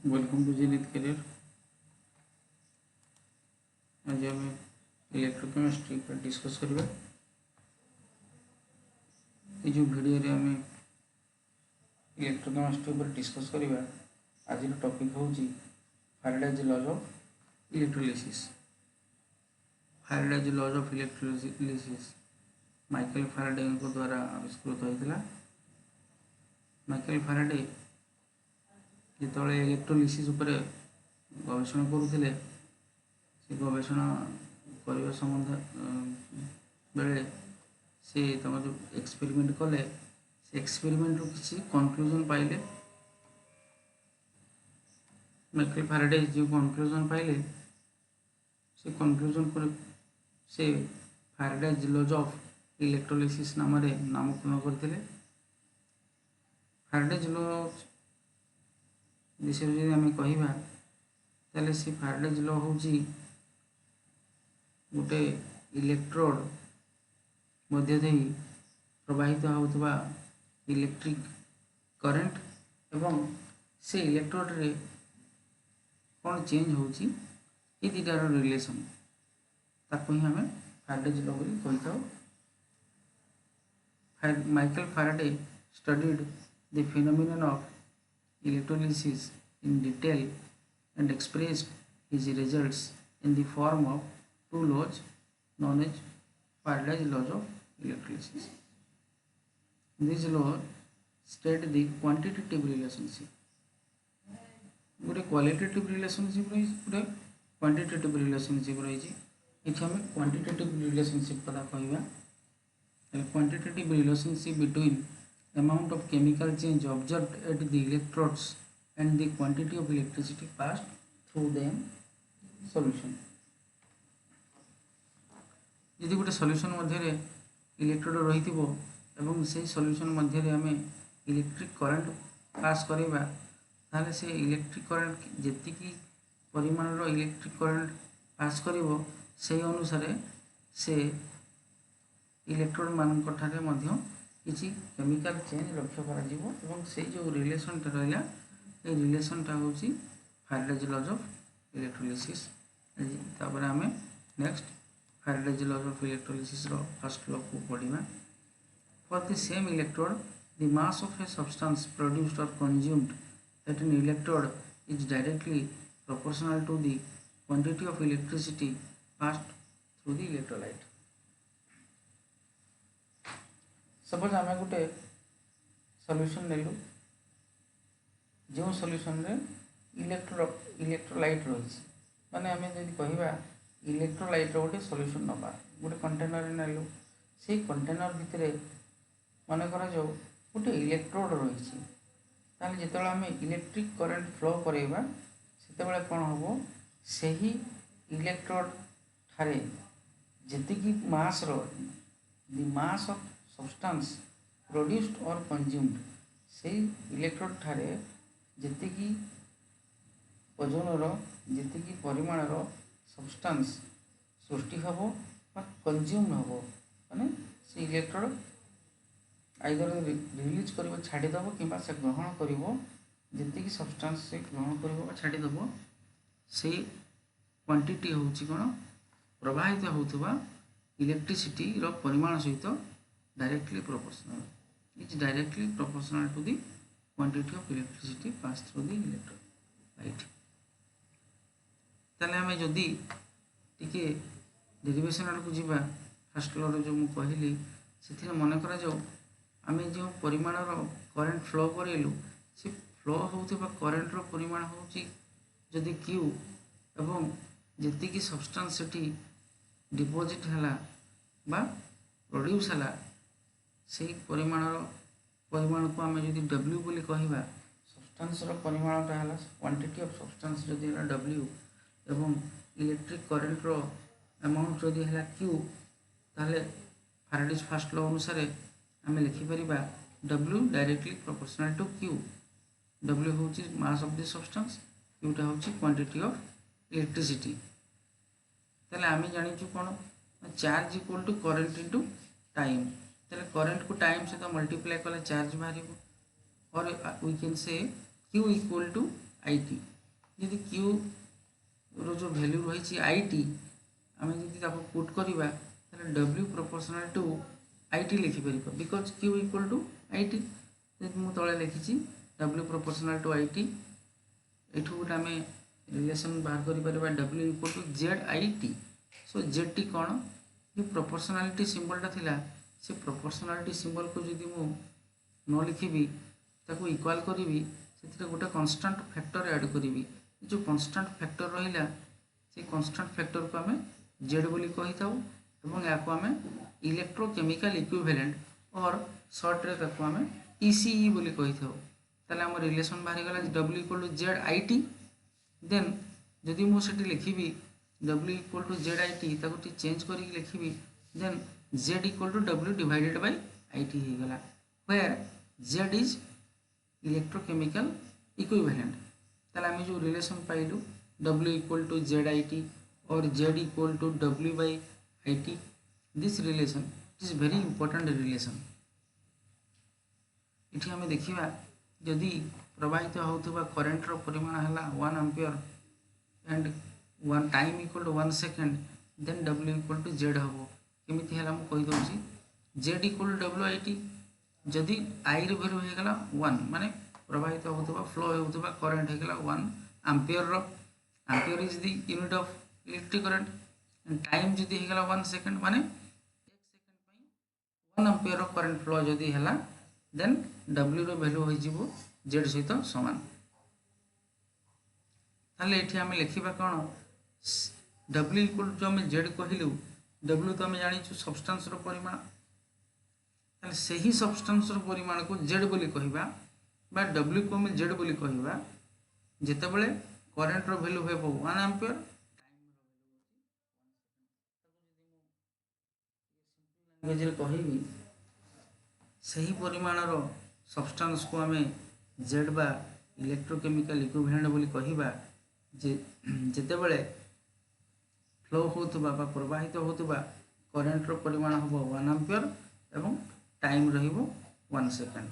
Welcome to जीनित career. आज आम electrochemistry पर डिस्कस करवा। ये जो वीडियो रे आम इलेक्ट्रोकेमिस्ट्री पर डिस्कस करवा, आज टॉपिक हूँ Faraday's laws of electrolysis. Faraday's laws of electrolysis Michael Faraday द्वारा आविष्कृत होता। माइकल फैराडे जो इलेक्ट्रोलिसिस उपर गवेषणा करुले, से गवेषणा करने संबंध बेले से जो एक्सपेरिमेंट कले, से एक्सपेरिमेंट किसी कनक्लूजन पाइले। माइकल फैराडे जो कनक्लूजन पाइले, से कनक्लूजन पर से फैराडेज लॉज ऑफ इलेक्ट्रोलिसिस नाम नामकरण करते। फैराडेज लॉज विषय जो आम कहवा, ताले से फैराडेज लॉ हूँ गोटे इलेक्ट्रोड मध्य दे प्रवाहित होता इलेक्ट्रिक करंट एवं से इलेक्ट्रोड रे कौन चेंज होची, ये दुटार रिलेशन ताको ही हमें फैराडेज लॉ बोली कही था। Michael Faraday studied the phenomenon of electrolysis in detail and expressed his results in the form of two laws known as Faraday's laws of electrolysis. These laws state the quantitative relationship. गोटे qualitative relationship रही, गोटे quantitative relationship रही। ये आम quantitative relationship कथा कहवा। Quantitative relationship between amount of chemical change observed at the electrodes and the quantity of electricity passed through them solution. यदि गोटे सॉल्यूशन मध्य इलेक्ट्रोड रही एवं से सॉल्यूशन मध्य आम इलेक्ट्रिक करंट पास करवा, ताले से इलेक्ट्रिक करंट जी परिमाण इलेक्ट्रिक करंट पास कर से अनुसार से इलेक्ट्रोड मान किसी केमिकल चेंज लक्ष्य कर से जो रिलेशनटा रहा, ये रिलेशनटा हूँ फैराडेज लॉज ऑफ इलेक्ट्रोलिसिस। तापर आम next Faraday's laws of electrolysis first law को पढ़ा। For the same electrode the mass of a substance produced और consumed at an electrode is directly proportional to the quantity of electricity passed through the electrolyte. Suppose आम गोटे solution नेलु, जो solution रे electrolyte रही, माने आम जब कहवा इलेक्ट्रोलाइट गोटे सॉल्यूशन नवा, गोटे कंटेनर नेलु, से कंटेनर भितर मन कर जो गोटे इलेक्ट्रोड रही, ताले जिते आम इलेक्ट्रिक करंट फ्लो करवा से कौन हम से ही इलेक्ट्रोड ठारे जी mass the mass of substance produced और कंज्यूम्ड, से इलेक्ट्रोड ठारे जी ओजनर जी परिमाण सब्सटेंस सृष्टि हम कंज्यूम हम, माने से इलेक्ट्रोड आइदर रिलीज कर छाड़ीदेव कि से ग्रहण कर जी सब्सटेंस से ग्रहण कर छाड़ीदेव, से क्वांटिटी हूँ कौन प्रवाहित होता इलेक्ट्रिसिटी परिमाण सहित directly proportional, is directly proportional to the quantity of electricity passed through the electrolyte. ताले आमे जदि टिके डेरिवेशन आड़ को जीवा, फर्स्ट लॉ जो मु कहली से मन करा जाओ आमे जो परिमाण करंट फ्लो करेलु, से फ्लो होउथिबा करंट रो परिमाण होउची जदि क्यू एवं जेतिकी सब्सटेंस सेठी डिपोजिट हला बा प्रोड्यूस हला, से परिमाण को आम जो डब्ल्यू बोली कहवा, सब्सटेंस परिमाणटा है क्वांटिटी ऑफ सब्सटेंस जदि है डब्ल्यू एवं इलेक्ट्रिक करंट रो अमाउंट जदि है क्यू, ताले फैराडेज फर्स्ट लॉ अनुसार आम लिखिपर W directly proportional to Q. W हूँ मास ऑफ द सब्सटेंस, क्यूटा हूँ क्वांटिटी ऑफ इलेक्ट्रिसिटी। ताले आम जानिचु कौन charge equal to current into time, ताले करंट को टाइम सहित मल्टीप्लाई कले चार्ज बाहर, और we can say Q equal to IT यदि Q रो जो वैल्यू रही IT आम जब पुट करवा W प्रोपोर्शनल टू IT लिखिपर because Q equal to IT मुझे तले लिखी W प्रोपोर्शनल टू IT एठू गोटे आम रिलेशन बाहर कर W equal to ZIT so ZT कौन जो प्रोपोर्शनालिटी सिंबलटा थिला से प्रोपोर्शनालिटी सिंबल को जदि मु न लिखिबी ताको इक्वल करी से गोटे कन्स्टांट फैक्टर ऐड करी जो कन्स्टांट फैक्टर रहा से कन्स्टांट फैक्टर को आम जेड बोली कही था और या आम इलेक्ट्रोकेमिकल इक्विवेलेंट और सर्ट रे ताको आम ECE बोली कही था ताले आम रिलेशन बाहरी गला W equal to ZIT then जदि मुझे लिखी W इक्वल टू ZIT ताको चेंज करके लिखी then Z equal to W divided by IT हो गला where Z is electrochemical equivalent ताले आम जो रिलेशन पाइलु W इक्वल टू ZIT और Z equal to W by IT this relation is very important relation इठी आम देखिबा जदि प्रवाहित होता करेन्ट परिमाण है 1 ampere and 1 time equal to 1 second then W equal to Z हम केमी है मुझे Z इक्वल टू WIT जदि I वैल्यू होगा 1 माने प्रवाहित होता फ्लो होता करेन्ट होगा 1 ampere ampere is the unit of electric current and time जदि होगा 1 सेकेंड माने 1 सेकेंड 1 एम्पियर करंट फ्लो जदि है देन W रो वैल्यू हो Z सहित समान ताले एठी आम लिखा कौन W इक्वल जो आम Z कहलु W तो आम जानी सब्सटेंस रो परिमाण ताले सही सब्सटेंस रो परिमाण को Z बोली कहबा बा W को आम Z बोली कहबा जेतेबेले करेन्ट रो वैल्यू हो 1 एम्पियर टाइम रो कहबी सही परिमाण रो सब्सटेंस को आम Z बा इलेक्ट्रोकेमिकल इक्विवेलेंट बोली कहबा जेतेबेले फ्लो होतबा बा प्रवाहित होतबा करेन्ट रो परिमाण हम 1 एम्पियर एवं टाइम रहिबो 1 सेकेंड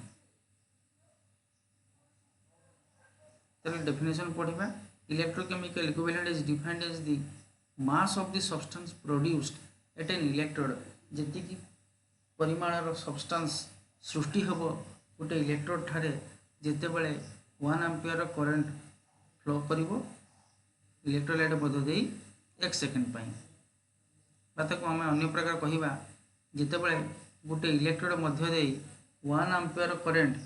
ताले डेफिनेशन पढ़िबा electrochemical equivalent is defined as the mass of the substance produced at an electrode जेति की परिमाण रो सब्सटेंस सृष्टि होबो गोटे इलेक्ट्रोड ठारे जेतेबेले 1 एम्पियर करेन्ट फ्लो करिवो इलेक्ट्रोलाइट मध्य देई 1 सेकेंड बात को आम अन्य प्रकार कहवा जितेबाला गोटे इलेक्ट्रोड मध्य देई 1 एम्पियर करेन्ट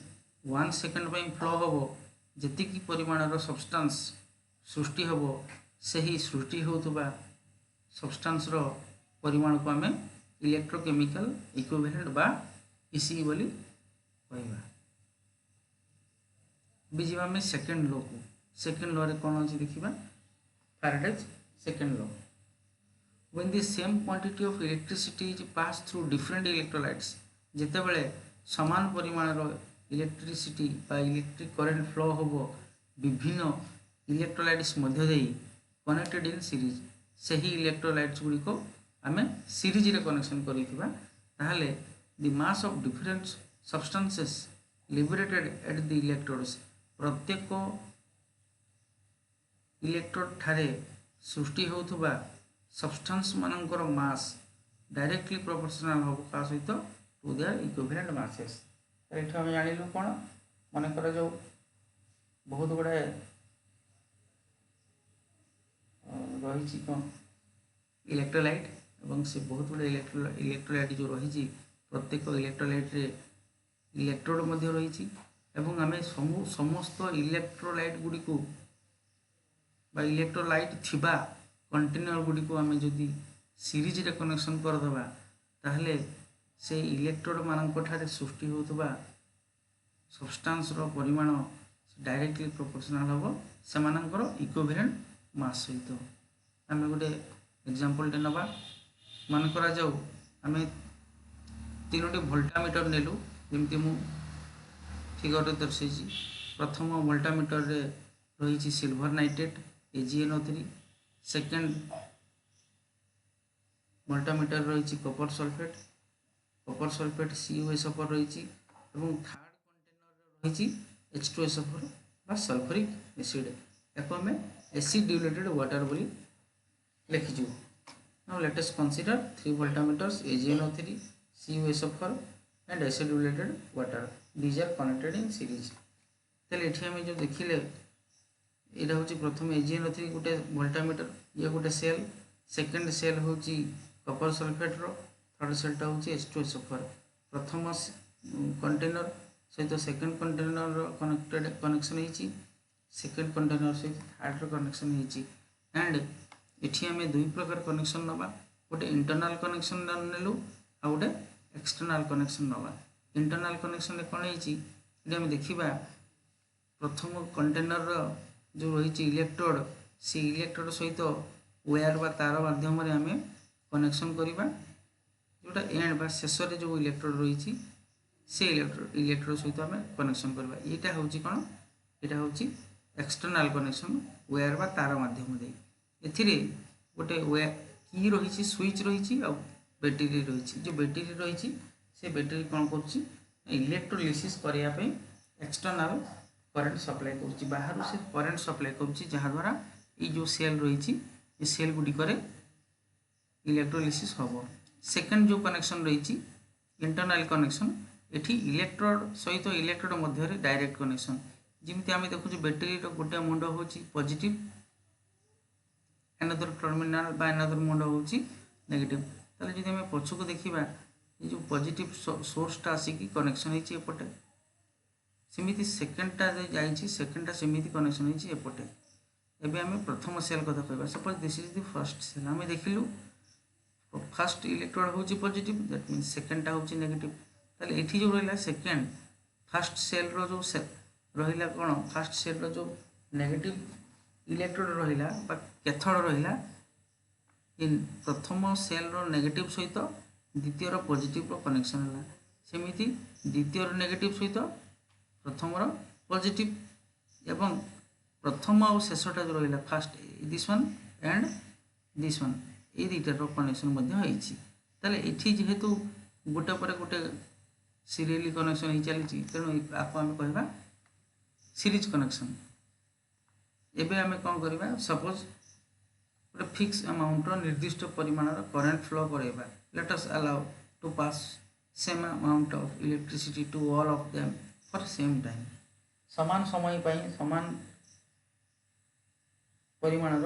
1 सेकेंड फ्लो हम जी परिमाण सब्सटेंस सृष्टि हम से सृष्टि होता सब्सटेंस परिमाण को आम इलेक्ट्रोकेमिकल इक्विवेलेंट बा ECE बोली कहवा बीजा आम सेकेंड लॉ को सेकेंड लॉ रे कौन अच्छी देखा Faraday's second law when the same quantity of electricity is passed through different electrolytes जेतेबेले समान परिमाण इलेक्ट्रिसिटी बा इलेक्ट्रिक करंट फ्लो हम विभिन्न इलेक्ट्रोलाइट्स मध्य देई कनेक्टेड इन सीरीज से ही इलेक्ट्रोलाइट्स गुड़ी को आम सीरीज रे कनेक्शन करिथिबा ताहले the mass of different substances liberated at the electrodes प्रत्येक इलेक्ट्रोड ठारे सृष्टि होथुबा सब्सटेंस मानकर मास डायरेक्टली प्रोपोर्शनल हम का सहित टू देयर इक्विवेलेंट मासेस एठी हम जानिलु कोन मन कर जो बहुत गुड़ा रही कौन इलेक्ट्रोलाइट एवं से बहुत गुड़ा इलेक्ट्रोलाइट जो रही प्रत्येक इलेक्ट्रोलाइट रे इलेक्ट्रोड मध्य रही एवं आम समस्त इलेक्ट्रोलाइट गुड़ी को बा इलेक्ट्रोलाइट थिबा कंटेनर गुड़ी को आम जदि सीरीज रे कनेक्शन करदबा ताहले से इलेक्ट्रोड मानक ठारे सृष्टि होतबा सब्सटेंस रो परिमाण डायरेक्टली प्रोपोर्शनल हम से मानकर इक्विवेलेंट मास सहित आम गोटे एग्जांपल टे नबा मन करा जाऊ आम तीनोटी वोल्टामीटर नेलु जमती मु फिगर दर्शे प्रथम वोल्टामीटर रे रही silver nitrate AgNO3 second voltameter रही कपर सल्फेट CuSO4 रही थर्ड कंटेनर रही H2SO4 बा सल्फ्यूरिक एसिड या आम एसिड डिल्यूटेड वाटर बोली लिखिजु। Now let us consider 3 voltameters AgNO3 CuSO4 and acid diluted water. These are connected in series. ताले एठी हम जो देखिले एटा होची प्रथम AgNO3 गोटे वोल्टामीटर, ये गोटे सेल, सेकंड सेल होची कॉपर सल्फेट रो, थर्ड सेलटा होची H2SO4। प्रथम कंटेनर सहित सेकंड कंटेनर रो कनेक्शन होची, सेकंड कंटेनर सहित थर्ड रो कनेक्शन होची। एंड एठी हम दुई प्रकार कनेक्शन नबा, गोटे इंटरनल कनेक्शन नेलु आ गोटे एक्सटर्नल कनेक्शन नबा। इंटरनल कनेक्शन कौन होची एठी हम देखिबा प्रथम कंटेनर जो रही इलेक्ट्रोड, से इलेक्ट्रोड सहित वायर बा तार माध्यम आम कनेक्शन करवा, जोटा एंड बा शेष जो इलेक्ट्रोड रही से इलेक्ट्रोड सहित आम कनेक्शन करवा। यहाँ हूँ कौन, यहाँ हूँ एक्सटर्नल कनेक्शन वायर बा तार माध्यम दे। एथिरे गोटे की रही स्विच रही आ बैटेरी रही, जो बैटेरी रही से बैटेरी कौन कर इलेक्ट्रोलिसिस करने एक्सटर्नल करंट सप्लाई कर बाहर से करंट सप्लाई कर जहाद्वारा ये जो सेल रही सेल गुड़िक इलेक्ट्रोलिसिस हम। सेकेंड जो कनेक्शन रही इंटरनल कनेक्शन, एठी इलेक्ट्रोड सहित इलेक्ट्रोड मध्य डायरेक्ट कनेक्शन। जमी आम देखु बैटेरी गोटे मुंड हूँ पॉजिटिव, एनादर टर्मिनाल बा एनादर मुंड हूँ नेगेटिव। ताले जब आम पछक देखा ये जो पॉजिटिव सोर्सटा आसिक कनेक्शन होती एपटे, सेमिति सेकेंडटा जाइए सेकेंडटा सेमिति कनेक्शन होती एपटे। एबे आम प्रथम सेल कथा कहबा, suppose this is the first cell. आम देखिलु फर्स्ट इलेक्ट्रोड हूँ पॉजिटिव, दैट मीन सेकेंडटा हूँ नेगेटिव। ताले एठी जो रहा सेकेंड फर्स्ट सेल रो जो रहा कौन, फर्स्ट सेल रो जो नेगेटिव इलेक्ट्रोड रहा बा कैथोड रहा, प्रथम सेल रो नेगेटिव सहित द्वितीय पॉजिटिव रो कनेक्शन है। सेमिति द्वितीय नेगेटिव सहित प्रथम पॉजिटिव एवं प्रथम और शेषटा जो रहा fast this one and this one, ये दुईटार कनेक्शन होती। जेहेतु गोटे पर गोटे सीरियली कनेक्शन हो चली, तेणु आपको आम कहवा सीरीज कनेक्शन। एबे आम कौन करवा, सपोज गोटे फिक्स अमाउंट निर्दिष्ट परिमाण करेंट फ्लो करवा। Let us allow to pass same amount of electricity to all of them for same time. समान समय पर समान परिमाण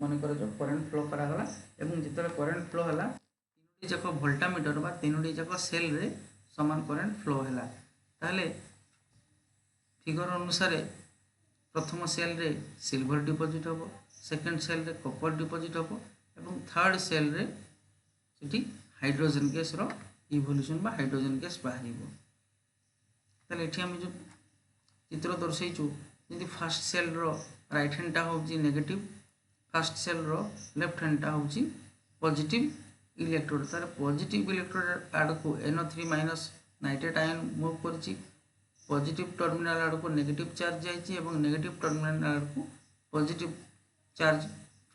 मनकर जो करेंट फ्लो करागला एवं जिते करेंट फ्लो है तीनोटी जाक वोल्टामीटर बा तीनोटी जाक सेल रे समान करेंट फ्लो है। ताहले फिगर अनुसार प्रथम सेल रे सिल्वर डिपोजिट हम, सेकेंड सेल रे कॉपर डिपोजिट हम एवं थर्ड सेल रे सेठी हाइड्रोजन गैस रो इवोल्यूशन बा हाइड्रोजन गैस बाहर। ताहले एठी हम जो चित्र दर्शैचु जमी फर्स्ट सेल रो राइट हैंडटा हूँ नेगेटिव, फर्स्ट सेल रो लेफ्ट हैंडटा हूँ पॉजिटिव इलेक्ट्रोड। तार पॉजिटिव इलेक्ट्रोड आड़ को NO3 minus nitrate ion move कर पॉजिटिव टर्मिनाल आड़ को नेगेटिव चार्ज जाइए और नेगेटिव टर्मिनाल आड़ को पॉजिटिव चार्ज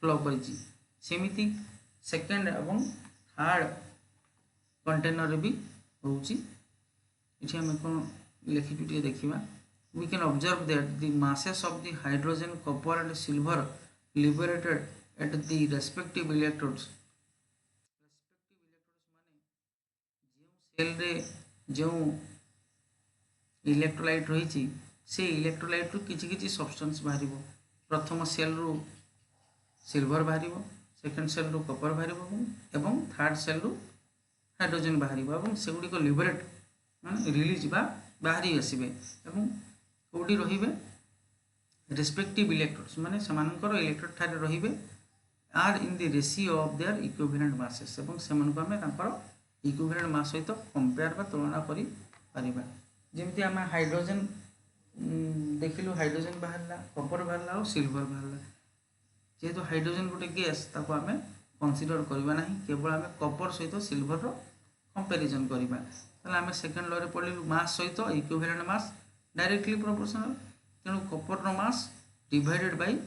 फ्लो करिछि। सेमिति सेकेंड एवं थर्ड कंटेनर भी होउछि। इठी हम कोन लिखिटु टिके देखिबा। We can observe that the masses of the hydrogen, copper and silver liberated at the respective electrodes माने जो सेल रे जो इलेक्ट्रोलाइट रही से इलेक्ट्रोलाइट रू किछि किछि सब्सटेंस बाहर। प्रथम सेल रू सिल्वर बाहर, सेकेंड सेल रू कॉपर बाहर एवं थर्ड सेल रू हाइड्रोजन बाहर से गुड़िक लिबरेट माने रिलीज बाहरी आसबे एवं कौटी रे रेस्पेक्टिव इलेक्ट्रोड्स माने समानकर इलेक्ट्रोड ठारे रे are in the ratio of their equivalent masses एवं सेमानक आमे तांकर इक्विवेलेंट मास सहित कंपेयर बा तुलना करि परिबा। जेमति आमे हाइड्रोजन देखिलु हाइड्रोजन बाहरला, कॉपर बाहरला और सिल्वर बाहरला। जेहेतु हाइड्रोजन गोटे गैस ताको आमे कंसीडर करबा नाही, केवल आमे कॉपर सहित सिल्वर रो कंपैरिजन करबा। ताले आमे सेकंड लॉ रे पढिलु मास सहित इक्विवेलेंट मास डायरेक्टली प्रोपोर्शनल। तेणु कॉपर रो mass divided by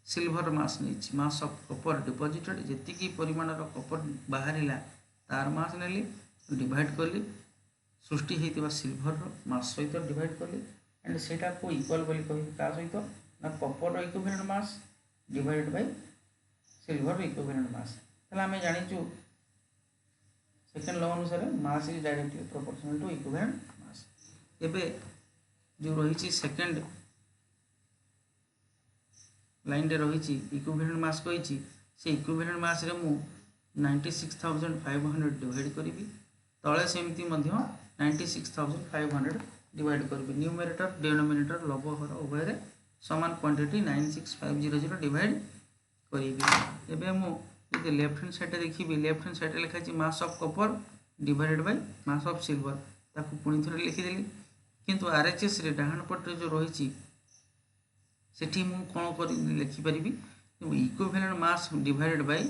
silver mass नहीं, मास ऑफ कॉपर डिपोजिटेड जी परिमाण कॉपर बाहरिला तार मास नेली डिवाइड कली सृष्टि होता सिल्वर मास सहित डिवाइड कली एंड सेटा को इक्वल बोली कहि का सहित ना copper equivalent mass divided by silver equivalent mass. ताले आमे जानिचु सेकेंड लॉ अनुसार mass is directly proportional to equivalent mass. एबे जो रही सेकेंड लाइन रे रही इक्विवेलेंट मास कही से इक्विवेलेंट मास रे मु 96,500 डिवाइड करी तले सेमती 96,500 डिवाइड करी न्यूमरेटर डिनोमिनेटर लव हर उभय समान क्वांटिटी 96,500 डिवाइड करी। एबे मु यदि लेफ्ट हैंड साइड देखी लेफ्ट हैंड साइड लिखा मास of copper divided by mass of silver ताकू पुणी थे लिखिदेली किंतु आरएचएस रे डाहाण पटे जो रही सेठी मु कौन कर लिखिपारि इक्विवेलेंट मास डिवाइडेड बाय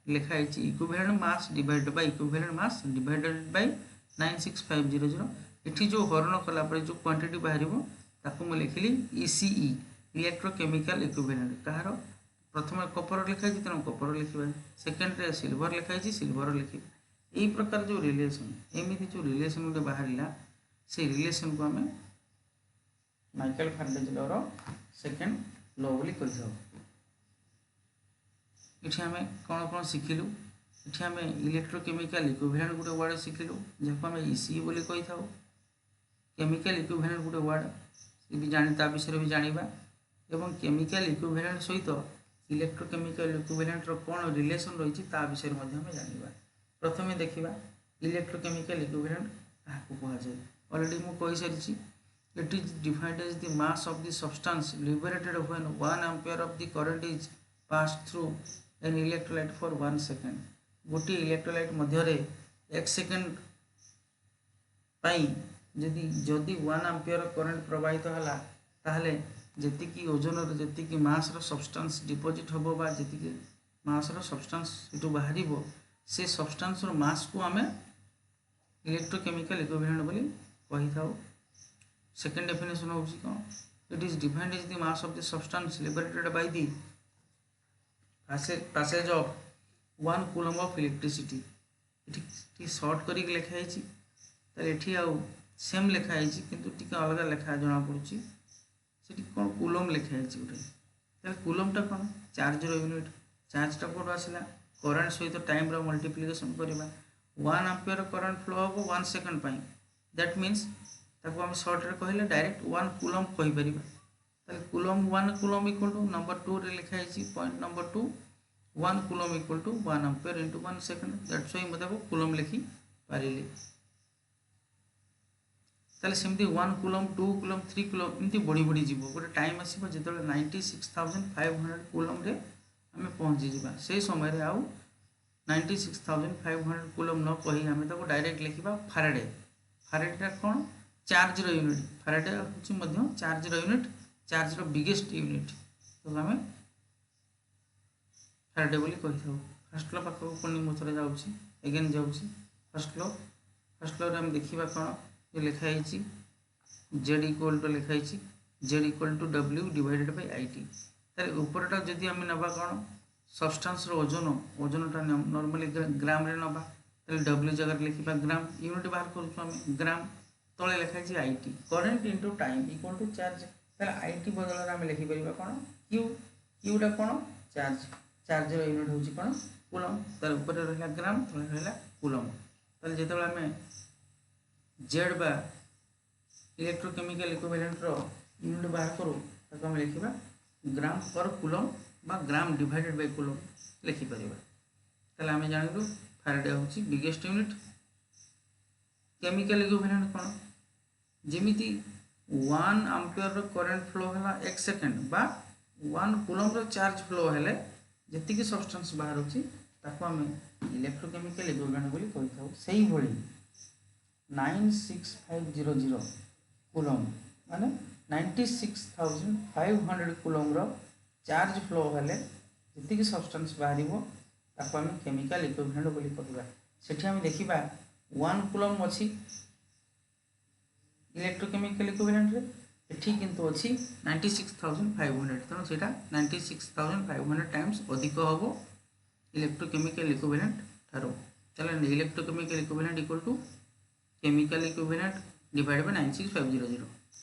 लिखाई equivalent mass divided by equivalent mass divided by 96,500 एठी जो हरण कला पर जो क्वांटिटी बाहर ताकू मु लिखिली ईसीई इलेक्ट्रोकेमिकल इक्विवेलेंट कहार प्रथम कपर लिखाई तेणु कपर लिखा सेकेंड रे सिल्वर लिखाई सिल्वर लिखा यही प्रकार जो रिलेशन एमती जो रिलेशन गोटे बाहर से रिलेशन को आम Michael Faraday law second law बोली कही था। ये आम कौन कौन शिखिलु ये आम इलेक्ट्रोकेमिकल इक्विवेलेंट गोटे वर्ड शिखिलु जहाँ आम ईसीई बोली कही था। केमिकल इक्विवेलेंट गोटे वर्ड भी जानी ता विषय भी जानिबा एवं केमिकल इक्विवेलेंट सहित इलेक्ट्रोकेमिकल इक्विवेलेंट रो कौन रिलेशन रही ता विषय में जानिबा। प्रथमे देखिबा इलेक्ट्रोकेमिकल इक्विवेलेंट काहाकू कहा जाय ऑलरेडी मु कहि सारिछि it is defined as the mass of the substance liberated when 1 ampere of the current is passed through an electrolyte for 1 second. गोटे इलेक्ट्रोलाइट मध्य रे 1 सेकंड पाई जदि 1 एम्पियर करंट प्रवाहित हला ताहले जेतिकी ओजन रे जेतिकी मास रो सब्सटेंस डिपोजिट होबो बा जेतिकी मास रो सब्सटेंस इटु बाहरिबो से सब्सटेंस रो मास को आमे इलेक्ट्रोकेमिकल इक्विवेलेंट बोली कहि थाउ। सेकेंड डेफिनेशन होउची कोन it is defined as the mass of the substance liberated by the passage of 1 coulomb of electricity. इठी शॉर्ट करी लिखा है ताले इठी आउ सेम लिखा है किंतु टिके अलग लिखा जना पड़ुची सेठी कोन कूलम लिखा है गोटे ताले कूलम टा कोन चार्ज रो यूनिट चार्ज टा कोड आसिला करंट सहित टाइम रो मल्टीप्लिकेशन करबा 1 एम्पियर करंट फ्लो हो 1 सेकंड पाई दैट मीन्स ताको हम शॉर्ट रे कहले डायरेक्ट 1 कूलम कहि परिबा ताले coulomb 1 coulomb equal to number 2 रे लिखा है point number 2 1 coulomb equal to 1 ampere into 1 second that's why मतलब कूलम लिखि पारिले। ताले सेमती 1 कूलम 2 कूलम 3 कूलम इनती बड़ी बड़ी जीवो गोटे टाइम आसीबो जेतले 96,500 कूलम रे हमें पहुंची जीवा से समय रे आउ 96,500 कूलम न कही हमें ताको डायरेक्ट लिखिबा फैराडे। फैराडे कौन चार्ज रो यूनिट फैराडे होची मध्य चार्ज रो यूनिट चार्ज रो बिगेस्ट यूनिट तो हमें फैराडे बोली कहि थाउ। फर्स्ट लॉ पाखो कोनी मोथरे जाउची अगेन जाउची फर्स्ट लॉ रे हम देखिबा कोन ये लिखा है z इक्वल टू लिखा है z equal to w divided by it तारे ऊपरटा जदि हम नबा कोन सब्सटेंस रो ओजनटा नॉर्मली ग्राम रे नबा ताले w जगह लिखिबा ग्राम यूनिट बाहर करू हम ग्राम तले लिखा है it current into time equal to charge ताले it बदल रे हम लिखि परिबा कोन q टा कोन चार्ज रो यूनिट होची कोन कूलम ताले ऊपर रहला ग्राम तले रहला कूलम ताले जेतबे हम z बा इलेक्ट्रोकेमिकल इक्विवेलेंट रो यूनिट बाहर करू ताको हम लिखिबा ग्राम पर कूलम बा ग्राम डिवाइडेड बाय कूलम लिखि परिबा ताले हम जानिलु फैराडे होची बिगेस्ट यूनिट। केमिकल इक्विवेलेंट कोन जेमिति 1 एम्पियर रो करंट फ्लो हला 1 सेकंड बा 1 कूलम रो चार्ज फ्लो हेले जति की सब्सटेंस बाहर होची ताको हम इलेक्ट्रोकेमिकल इक्विवेलेंट बोली कहि थाउ। सेही भली 96,500 कूलम माने 96,500 कूलम रो चार्ज फ्लो हेले जति की सब्सटेंस बाहरिबो ताको हम केमिकल इक्विवेलेंट बोली कहबा। सेठी हम देखिबा 1 कूलम अछि इलेक्ट्रोकेमिकल इक्विवेलेंट रे एठी किंतु अछि 96,500 तनो सेटा 96,500 टाइम्स अधिक होबो इलेक्ट्रोकेमिकल इक्विवेलेंट थारो। चलो electrochemical equivalent equal to chemical equivalent divided by 96,500